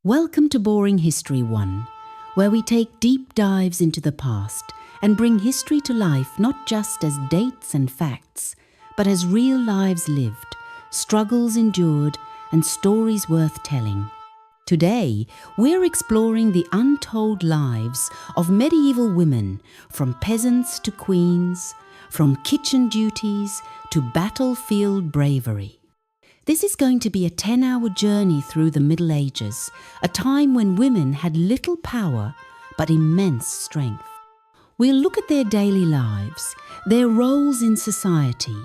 Welcome to Boring History 1, where we take deep dives into the past and bring history to life not just as dates and facts, but as real lives lived, struggles endured, and stories worth telling. Today, we're exploring the untold lives of medieval women, from peasants to queens, from kitchen duties to battlefield bravery. This is going to be a 10-hour journey through the Middle Ages, a time when women had little power but immense strength. We'll look at their daily lives, their roles in society,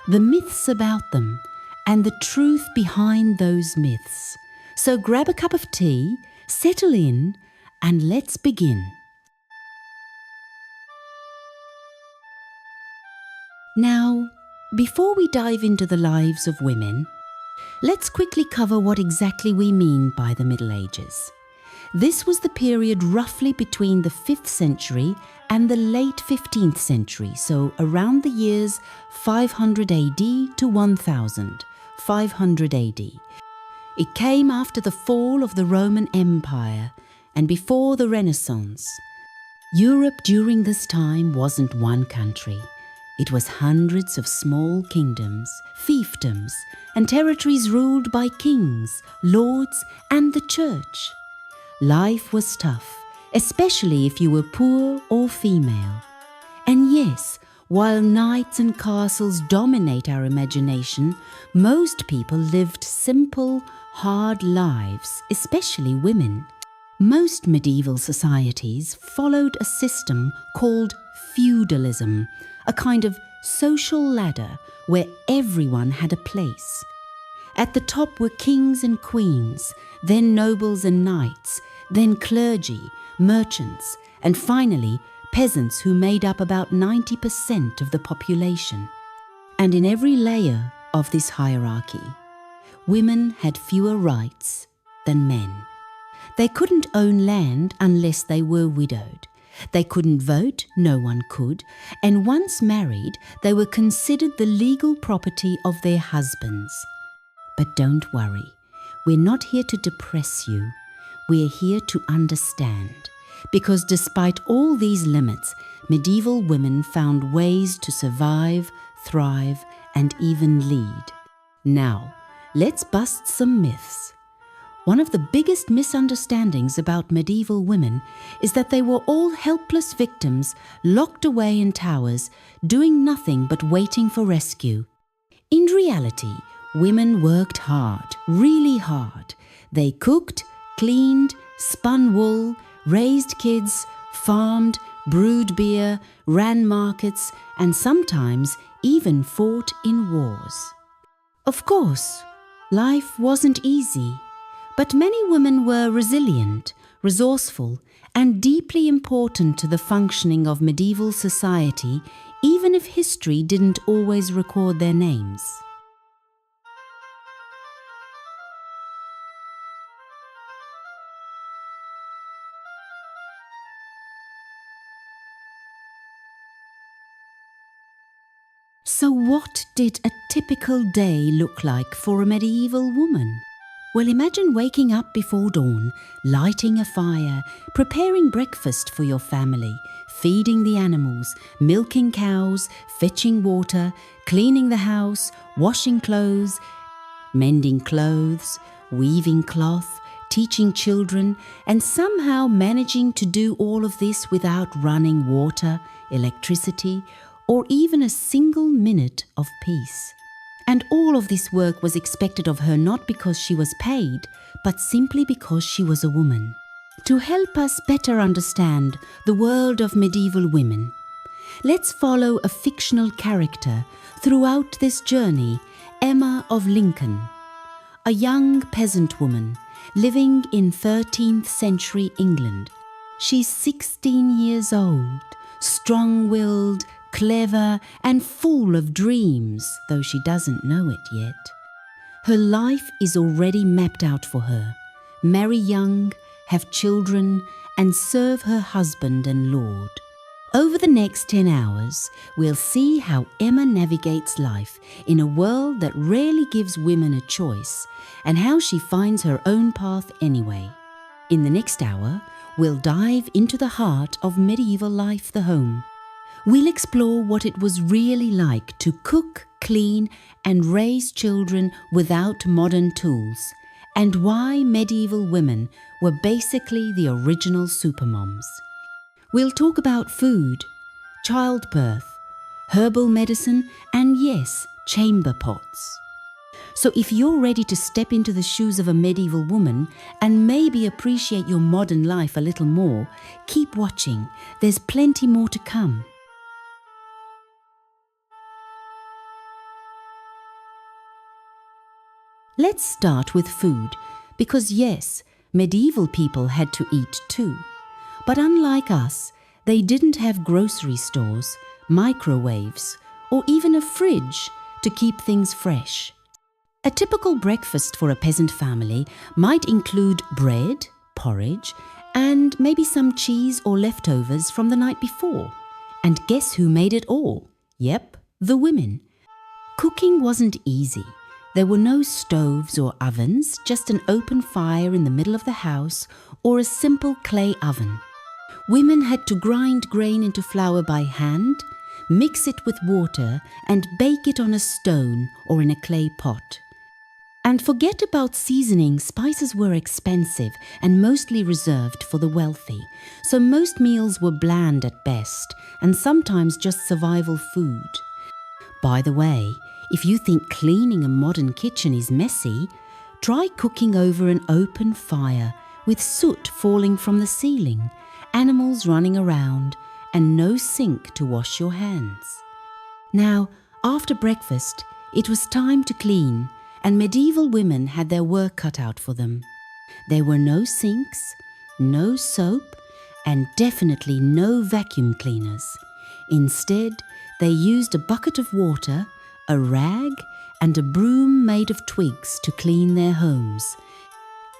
the myths about them, and the truth behind those myths. So grab a cup of tea, settle in, and let's begin. Now, before we dive into the lives of women, let's quickly cover what exactly we mean by the Middle Ages. This was the period roughly between the 5th century and the late 15th century, so around the years 500 AD to 1000, 500 AD. It came after the fall of the Roman Empire and before the Renaissance. Europe during this time wasn't one country. It was hundreds of small kingdoms, fiefdoms, and territories ruled by kings, lords, and the church. Life was tough, especially if you were poor or female. And yes, while knights and castles dominate our imagination, most people lived simple, hard lives, especially women. Most medieval societies followed a system called feudalism, a kind of social ladder where everyone had a place. At the top were kings and queens, then nobles and knights, then clergy, merchants, and finally peasants who made up about 90% of the population. And in every layer of this hierarchy, women had fewer rights than men. They couldn't own land unless they were widowed. They couldn't vote, no one could, and once married, they were considered the legal property of their husbands. But don't worry, we're not here to depress you. We're here to understand, because despite all these limits, medieval women found ways to survive, thrive, and even lead. Now, let's bust some myths. One of the biggest misunderstandings about medieval women is that they were all helpless victims locked away in towers, doing nothing but waiting for rescue. In reality, women worked hard, really hard. They cooked, cleaned, spun wool, raised kids, farmed, brewed beer, ran markets, and sometimes even fought in wars. Of course, life wasn't easy. But many women were resilient, resourceful, and deeply important to the functioning of medieval society, even if history didn't always record their names. So what did a typical day look like for a medieval woman? Well, imagine waking up before dawn, lighting a fire, preparing breakfast for your family, feeding the animals, milking cows, fetching water, cleaning the house, washing clothes, mending clothes, weaving cloth, teaching children, and somehow managing to do all of this without running water, electricity, or even a single minute of peace. And all of this work was expected of her not because she was paid, but simply because she was a woman. To help us better understand the world of medieval women, let's follow a fictional character throughout this journey, Emma of Lincoln, a young peasant woman living in 13th century England. She's 16 years old, strong-willed, clever, and full of dreams, though she doesn't know it yet. Her life is already mapped out for her. Marry young, have children, and serve her husband and lord. Over the next 10 hours, we'll see how Emma navigates life in a world that rarely gives women a choice, and how she finds her own path anyway. In the next hour, we'll dive into the heart of medieval life, the home. We'll explore what it was really like to cook, clean, and raise children without modern tools, and why medieval women were basically the original supermoms. We'll talk about food, childbirth, herbal medicine, and yes, chamber pots. So if you're ready to step into the shoes of a medieval woman and maybe appreciate your modern life a little more, keep watching. There's plenty more to come. Let's start with food, because yes, medieval people had to eat too. But unlike us, they didn't have grocery stores, microwaves, or even a fridge to keep things fresh. A typical breakfast for a peasant family might include bread, porridge, and maybe some cheese or leftovers from the night before. And guess who made it all? Yep, the women. Cooking wasn't easy. There were no stoves or ovens, just an open fire in the middle of the house or a simple clay oven. Women had to grind grain into flour by hand, mix it with water, and bake it on a stone or in a clay pot. And forget about seasoning, spices were expensive and mostly reserved for the wealthy, so most meals were bland at best and sometimes just survival food. By the way, if you think cleaning a modern kitchen is messy, try cooking over an open fire with soot falling from the ceiling, animals running around, and no sink to wash your hands. Now, after breakfast, it was time to clean, and medieval women had their work cut out for them. There were no sinks, no soap, and definitely no vacuum cleaners. Instead, they used a bucket of water, a rag, and a broom made of twigs to clean their homes.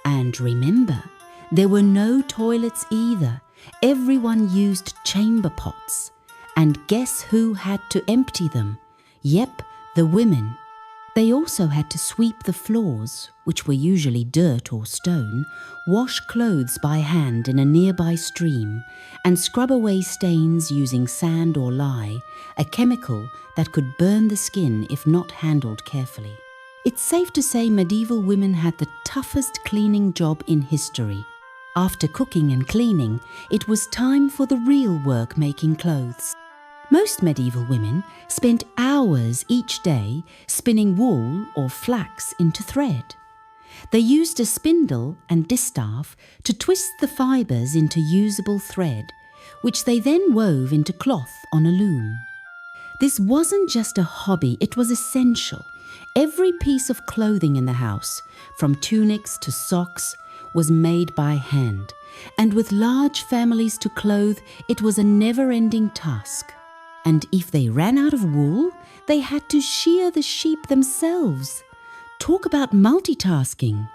And remember, there were no toilets either. Everyone used chamber pots. And guess who had to empty them? Yep, the women. They also had to sweep the floors, which were usually dirt or stone, wash clothes by hand in a nearby stream, and scrub away stains using sand or lye, a chemical that could burn the skin if not handled carefully. It's safe to say medieval women had the toughest cleaning job in history. After cooking and cleaning, it was time for the real work, making clothes. Most medieval women spent hours each day spinning wool or flax into thread. They used a spindle and distaff to twist the fibres into usable thread, which they then wove into cloth on a loom. This wasn't just a hobby, it was essential. Every piece of clothing in the house, from tunics to socks, was made by hand, and with large families to clothe, it was a never-ending task. And if they ran out of wool, they had to shear the sheep themselves. Talk about multitasking.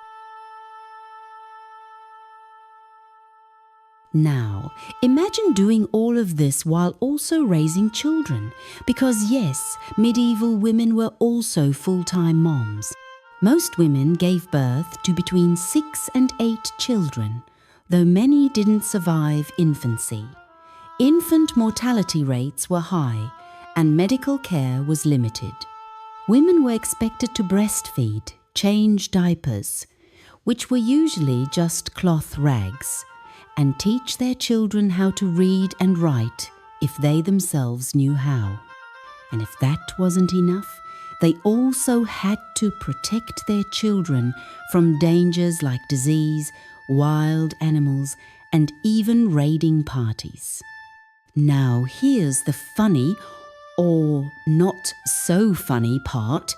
Now, imagine doing all of this while also raising children, because yes, medieval women were also full-time moms. Most women gave birth to between 6 and 8 children, though many didn't survive infancy. Infant mortality rates were high, and medical care was limited. Women were expected to breastfeed, change diapers, which were usually just cloth rags, and teach their children how to read and write if they themselves knew how. And if that wasn't enough, they also had to protect their children from dangers like disease, wild animals, and even raiding parties. Now here's the funny, or not so funny part.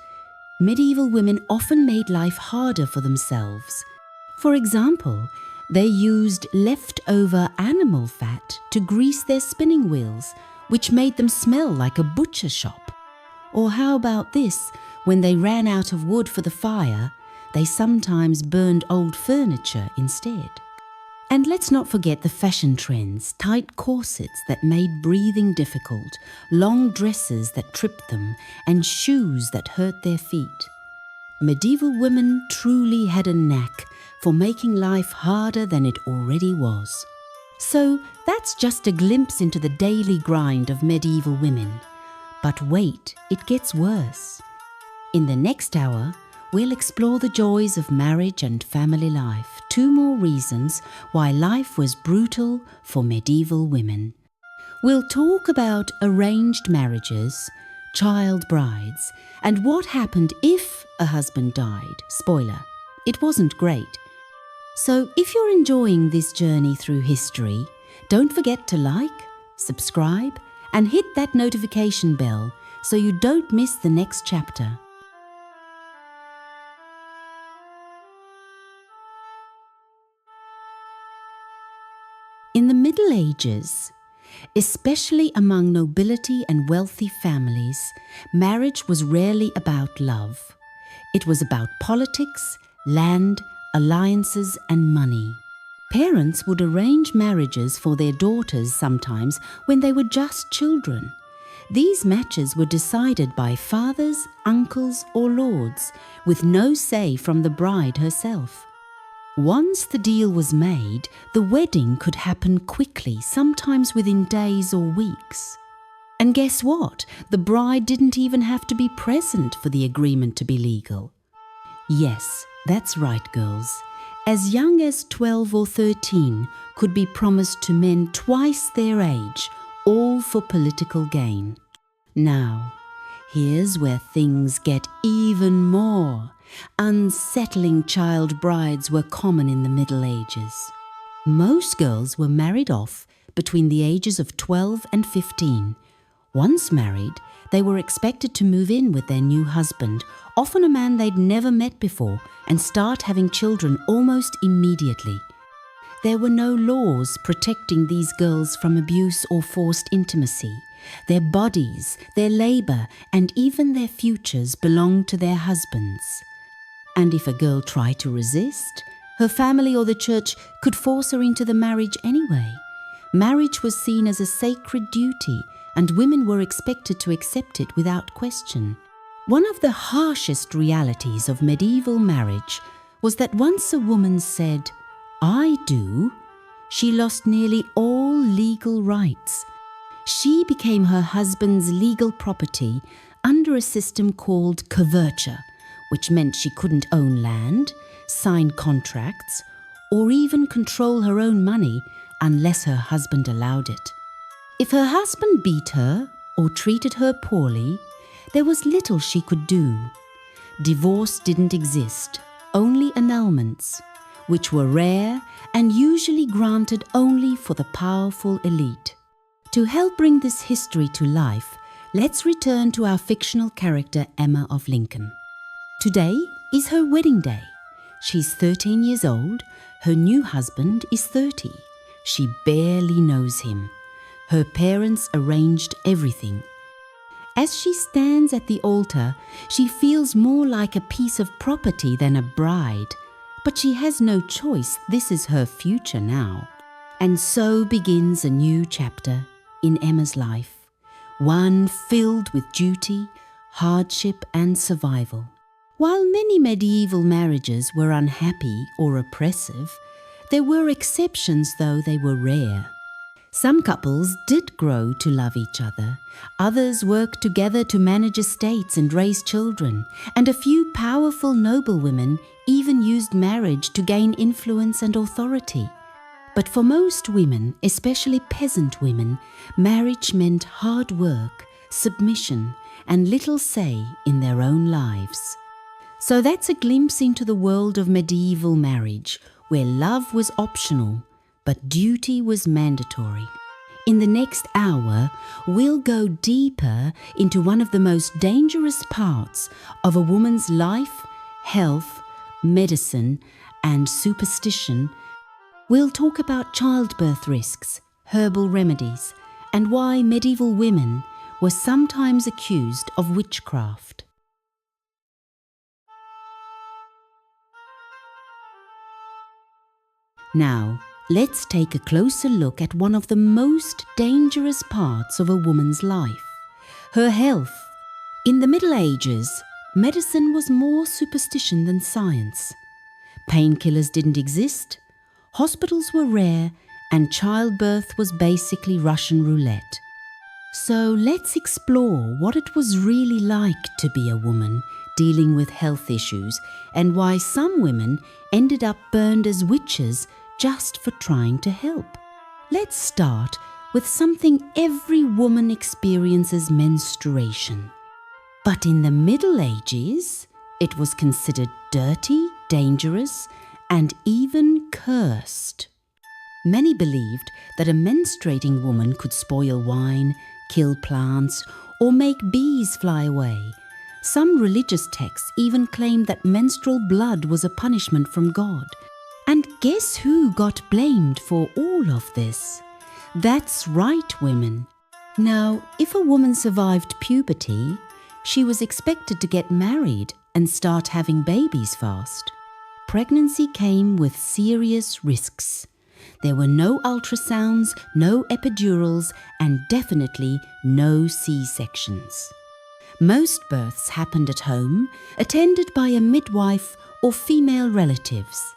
Medieval women often made life harder for themselves. For example, they used leftover animal fat to grease their spinning wheels, which made them smell like a butcher shop. Or how about this? When they ran out of wood for the fire, they sometimes burned old furniture instead. And let's not forget the fashion trends, tight corsets that made breathing difficult, long dresses that tripped them, and shoes that hurt their feet. Medieval women truly had a knack for making life harder than it already was. So that's just a glimpse into the daily grind of medieval women. But wait, it gets worse. In the next hour, we'll explore the joys of marriage and family life, 2 more reasons why life was brutal for medieval women. We'll talk about arranged marriages, child brides, and what happened if a husband died. Spoiler, it wasn't great. So if you're enjoying this journey through history, don't forget to like, subscribe, and hit that notification bell so you don't miss the next chapter. In the Middle Ages, especially among nobility and wealthy families, marriage was rarely about love. It was about politics, land, alliances, and money. Parents would arrange marriages for their daughters sometimes when they were just children. These matches were decided by fathers, uncles, or lords, with no say from the bride herself. Once the deal was made, the wedding could happen quickly, sometimes within days or weeks. And guess what? The bride didn't even have to be present for the agreement to be legal. Yes, that's right, girls. As young as 12 or 13 could be promised to men twice their age, all for political gain. Now, here's where things get even more. Unsettling child brides were common in the Middle Ages. Most girls were married off between the ages of 12 and 15. Once married, they were expected to move in with their new husband, often a man they'd never met before, and start having children almost immediately. There were no laws protecting these girls from abuse or forced intimacy. Their bodies, their labor, and even their futures belonged to their husbands. And if a girl tried to resist, her family or the church could force her into the marriage anyway. Marriage was seen as a sacred duty, and women were expected to accept it without question. One of the harshest realities of medieval marriage was that once a woman said, "I do," she lost nearly all legal rights. She became her husband's legal property under a system called coverture, which meant she couldn't own land, sign contracts, or even control her own money unless her husband allowed it. If her husband beat her or treated her poorly, there was little she could do. Divorce didn't exist, only annulments, which were rare and usually granted only for the powerful elite. To help bring this history to life, let's return to our fictional character Emma of Lincoln. Today is her wedding day. She's 13 years old, her new husband is 30. She barely knows him. Her parents arranged everything. As she stands at the altar, she feels more like a piece of property than a bride. But she has no choice, this is her future now. And so begins a new chapter in Emma's life, one filled with duty, hardship, and survival. While many medieval marriages were unhappy or oppressive, there were exceptions, though they were rare. Some couples did grow to love each other, others worked together to manage estates and raise children, and a few powerful noblewomen even used marriage to gain influence and authority. But for most women, especially peasant women, marriage meant hard work, submission, and little say in their own lives. So that's a glimpse into the world of medieval marriage, where love was optional, but duty was mandatory. In the next hour, we'll go deeper into one of the most dangerous parts of a woman's life, health, medicine, and superstition. We'll talk about childbirth risks, herbal remedies, and why medieval women were sometimes accused of witchcraft. Now, let's take a closer look at one of the most dangerous parts of a woman's life, her health. In the Middle Ages, medicine was more superstition than science. Painkillers didn't exist, hospitals were rare, and childbirth was basically Russian roulette. So let's explore what it was really like to be a woman dealing with health issues and why some women ended up burned as witches just for trying to help. Let's start with something every woman experiences: menstruation. But in the Middle Ages, it was considered dirty, dangerous, and even cursed. Many believed that a menstruating woman could spoil wine, kill plants, or make bees fly away. Some religious texts even claimed that menstrual blood was a punishment from God. And guess who got blamed for all of this? That's right, women. Now, if a woman survived puberty, she was expected to get married and start having babies fast. Pregnancy came with serious risks. There were no ultrasounds, no epidurals, and definitely no C-sections. Most births happened at home, attended by a midwife or female relatives.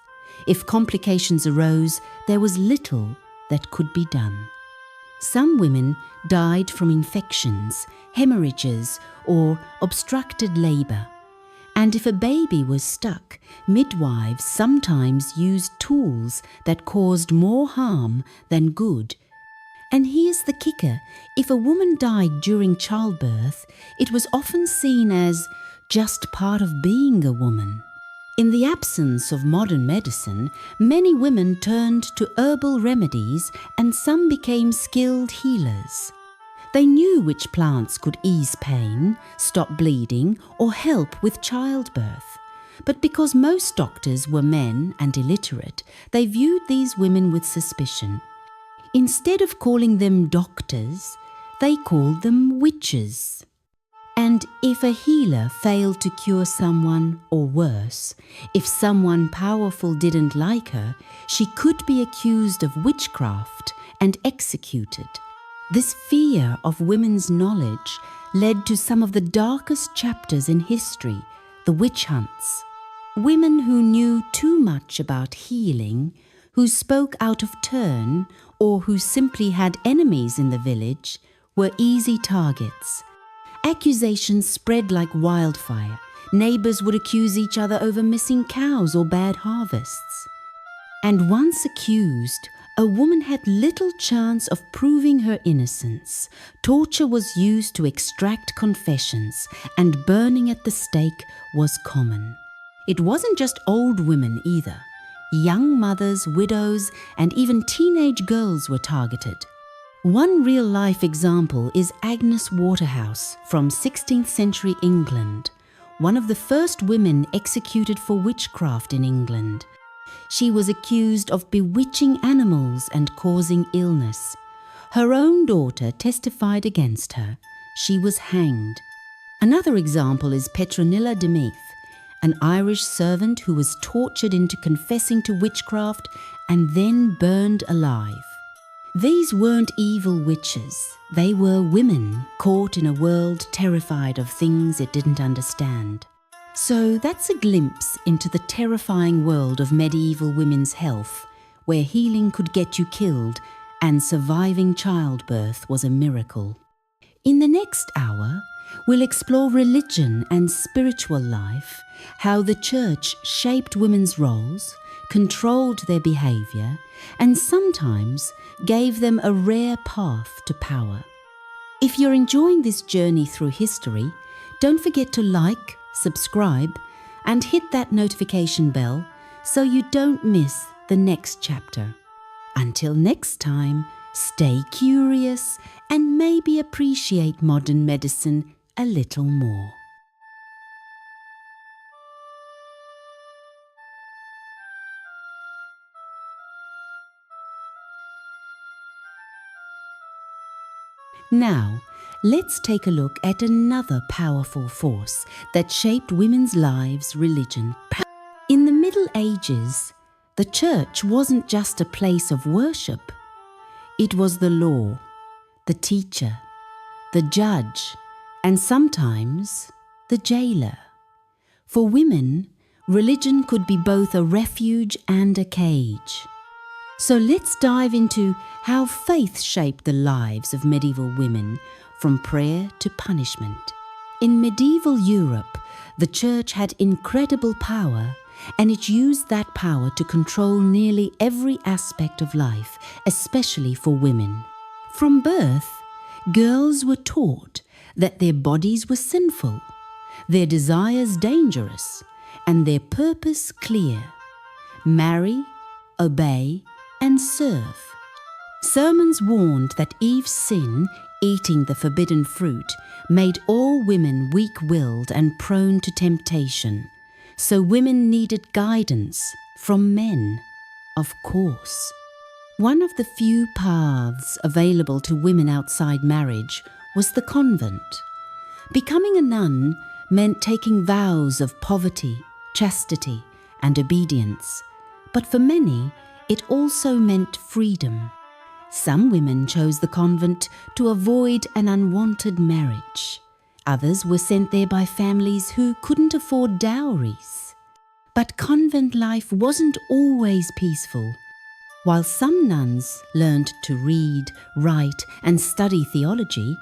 If complications arose, there was little that could be done. Some women died from infections, hemorrhages, or obstructed labour. And if a baby was stuck, midwives sometimes used tools that caused more harm than good. And here's the kicker: if a woman died during childbirth, it was often seen as just part of being a woman. In the absence of modern medicine, many women turned to herbal remedies and some became skilled healers. They knew which plants could ease pain, stop bleeding, or help with childbirth. But because most doctors were men and illiterate, they viewed these women with suspicion. Instead of calling them doctors, they called them witches. And if a healer failed to cure someone, or worse, if someone powerful didn't like her, she could be accused of witchcraft and executed. This fear of women's knowledge led to some of the darkest chapters in history, the witch hunts. Women who knew too much about healing, who spoke out of turn, or who simply had enemies in the village, were easy targets. Accusations spread like wildfire. Neighbours would accuse each other over missing cows or bad harvests. And once accused, a woman had little chance of proving her innocence. Torture was used to extract confessions, and burning at the stake was common. It wasn't just old women either. Young mothers, widows, and even teenage girls were targeted. One real-life example is Agnes Waterhouse from 16th century England, one of the first women executed for witchcraft in England. She was accused of bewitching animals and causing illness. Her own daughter testified against her. She was hanged. Another example is Petronilla de Meath, an Irish servant who was tortured into confessing to witchcraft and then burned alive. These weren't evil witches. They were women caught in a world terrified of things it didn't understand. So that's a glimpse into the terrifying world of medieval women's health, where healing could get you killed and surviving childbirth was a miracle. In the next hour, we'll explore religion and spiritual life, how the church shaped women's roles, controlled their behaviour, and sometimes gave them a rare path to power. If you're enjoying this journey through history, don't forget to like, subscribe, and hit that notification bell so you don't miss the next chapter. Until next time, stay curious and maybe appreciate modern medicine a little more. Now, let's take a look at another powerful force that shaped women's lives: religion. In the Middle Ages, the church wasn't just a place of worship. It was the law, the teacher, the judge, and sometimes the jailer. For women, religion could be both a refuge and a cage. So let's dive into how faith shaped the lives of medieval women from prayer to punishment. In medieval Europe, the church had incredible power, and it used that power to control nearly every aspect of life, especially for women. From birth, girls were taught that their bodies were sinful, their desires dangerous, and their purpose clear: marry, obey, and serve. Sermons warned that Eve's sin, eating the forbidden fruit, made all women weak-willed and prone to temptation. So women needed guidance from men, of course. One of the few paths available to women outside marriage was the convent. Becoming a nun meant taking vows of poverty, chastity, and obedience. But for many, it also meant freedom. Some women chose the convent to avoid an unwanted marriage. Others were sent there by families who couldn't afford dowries. But convent life wasn't always peaceful. While some nuns learned to read, write, and study theology,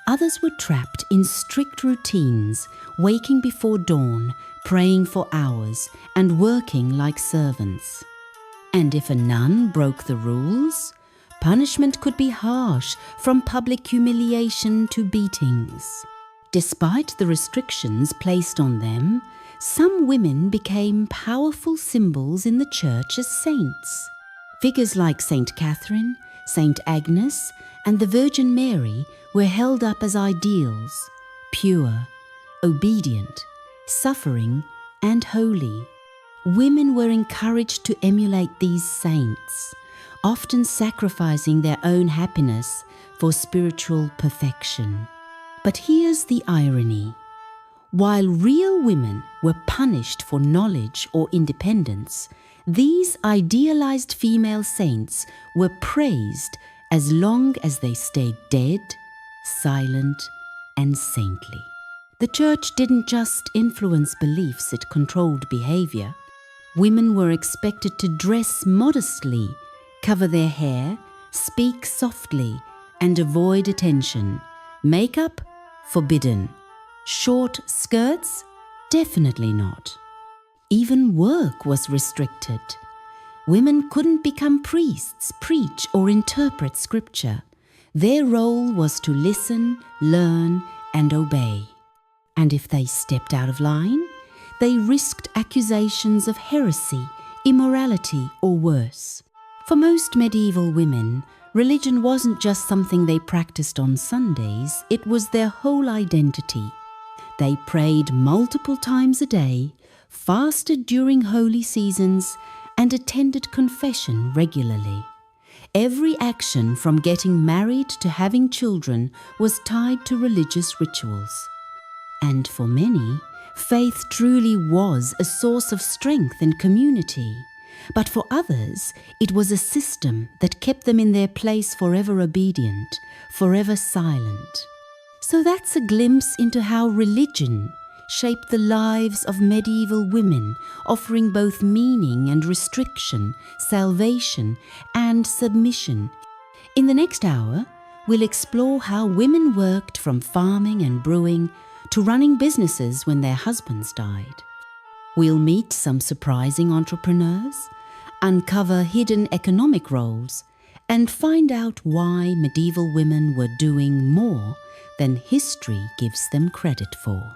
others were trapped in strict routines, waking before dawn, praying for hours, and working like servants. And if a nun broke the rules, punishment could be harsh, from public humiliation to beatings. Despite the restrictions placed on them, some women became powerful symbols in the church as saints. Figures like Saint Catherine, Saint Agnes, and the Virgin Mary were held up as ideals: pure, obedient, suffering, and holy. Women were encouraged to emulate these saints, often sacrificing their own happiness for spiritual perfection. But here's the irony. While real women were punished for knowledge or independence, these idealized female saints were praised as long as they stayed dead, silent, and saintly. The church didn't just influence beliefs, it controlled behavior. Women were expected to dress modestly, cover their hair, speak softly, and avoid attention. Makeup? Forbidden. Short skirts? Definitely not. Even work was restricted. Women couldn't become priests, preach, or interpret scripture. Their role was to listen, learn, and obey. And if they stepped out of line, they risked accusations of heresy, immorality, or worse. For most medieval women, religion wasn't just something they practiced on Sundays, it was their whole identity. They prayed multiple times a day, fasted during holy seasons, and attended confession regularly. Every action from getting married to having children was tied to religious rituals. And for many, faith truly was a source of strength and community. But for others, it was a system that kept them in their place, forever obedient, forever silent. So that's a glimpse into how religion shaped the lives of medieval women, offering both meaning and restriction, salvation and submission. In the next hour, we'll explore how women worked from farming and brewing to running businesses when their husbands died. We'll meet some surprising entrepreneurs, uncover hidden economic roles, and find out why medieval women were doing more than history gives them credit for.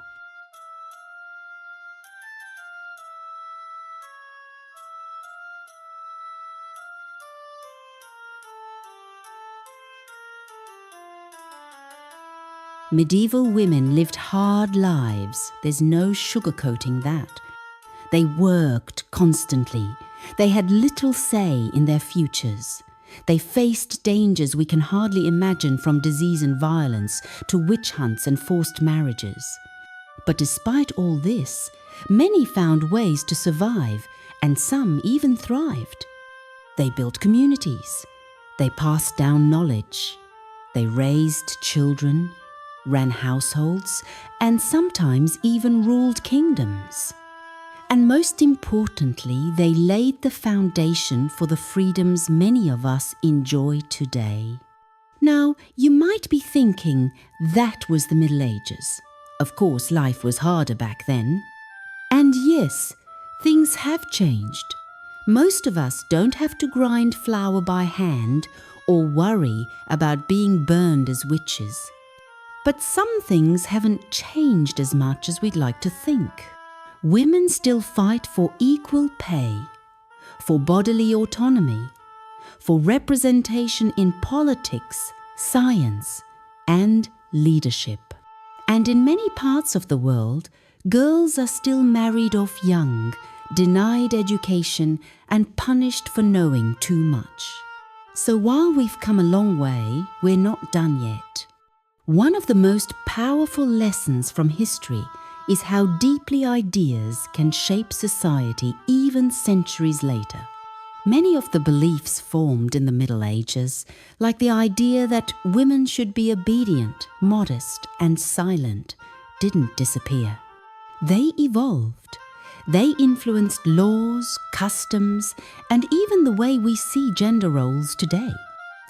Medieval women lived hard lives, there's no sugarcoating that. They worked constantly. They had little say in their futures. They faced dangers we can hardly imagine, from disease and violence to witch hunts and forced marriages. But despite all this, many found ways to survive, and some even thrived. They built communities. They passed down knowledge. They raised children, ran households, and sometimes even ruled kingdoms. And most importantly, they laid the foundation for the freedoms many of us enjoy today. Now, you might be thinking that was the Middle Ages. Of course, life was harder back then. And yes, things have changed. Most of us don't have to grind flour by hand or worry about being burned as witches. But some things haven't changed as much as we'd like to think. Women still fight for equal pay, for bodily autonomy, for representation in politics, science, and leadership. And in many parts of the world, girls are still married off young, denied education, and punished for knowing too much. So while we've come a long way, we're not done yet. One of the most powerful lessons from history is how deeply ideas can shape society even centuries later. Many of the beliefs formed in the Middle Ages, like the idea that women should be obedient, modest, and silent, didn't disappear. They evolved. They influenced laws, customs, and even the way we see gender roles today.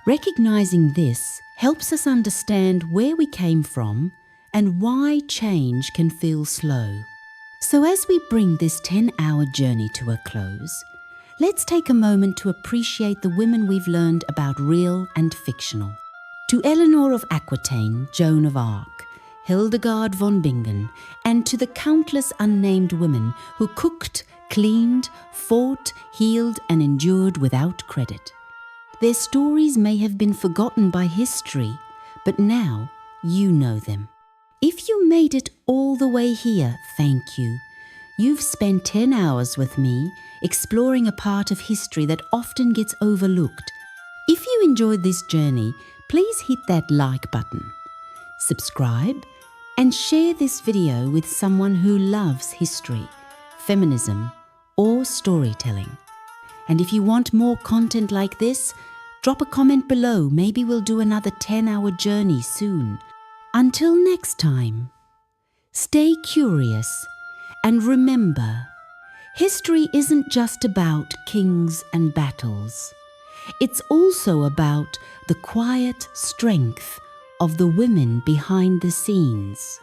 Recognizing this helps us understand where we came from and why change can feel slow. So as we bring this 10-hour journey to a close, let's take a moment to appreciate the women we've learned about real and fictional. To Eleanor of Aquitaine, Joan of Arc, Hildegard von Bingen, and to the countless unnamed women who cooked, cleaned, fought, healed, and endured without credit. Their stories may have been forgotten by history, but now you know them. If you made it all the way here, thank you. You've spent 10 hours with me, exploring a part of history that often gets overlooked. If you enjoyed this journey, please hit that like button, subscribe, and share this video with someone who loves history, feminism, or storytelling. And if you want more content like this, drop a comment below. Maybe we'll do another 10-hour journey soon. Until next time, stay curious and remember, history isn't just about kings and battles. It's also about the quiet strength of the women behind the scenes.